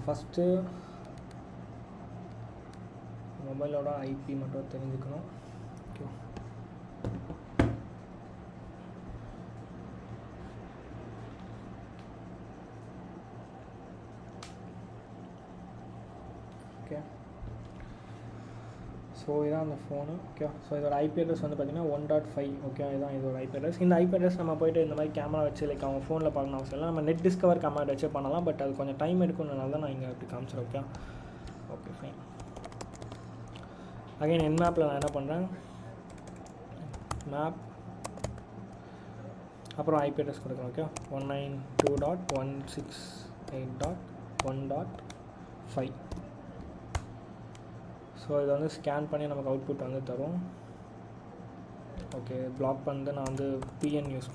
First மொபைலோட IP மட்டும் தெரிஞ்சுக்கணும். Okay, okay. ஸோ இதான் அந்த ஃபோனு. ஓகே, ஸோ இதோட ஐபி அட்ரஸ் வந்து பார்த்திங்கன்னா 1.5. ஓகே, இதுதான் இதோட ஐபி அட்ரஸ். இந்த ஐபி அட்ரஸ் நம்ம போய்ட்டு இந்த மாதிரி கேமரா வச்சு லைக் அவங்க ஃபோனில் பார்க்கணும் அவசியம் இல்லை. நம்ம நெட் டிஸ்கவர் கேமரா வச்சு பண்ணலாம். பட் அது கொஞ்சம் டைம் எடுக்கும்னால தான் நான் இங்கே அப்படி காமிச்சிடும். Okay, okay fine. அகைன் என் மேப்பில் நான் என்ன பண்ணுறேன், மேப் அப்புறம் ஐபி அட்ரஸ் கொடுக்குறேன். ஓகே, 192.168.1.5. ஸோ இதை வந்து ஸ்கேன் பண்ணி நமக்கு அவுட்புட் வந்து தரும். ஓகே, பிளாக் பண்ணிட்டு நான் வந்து பிஎன் யூஸ்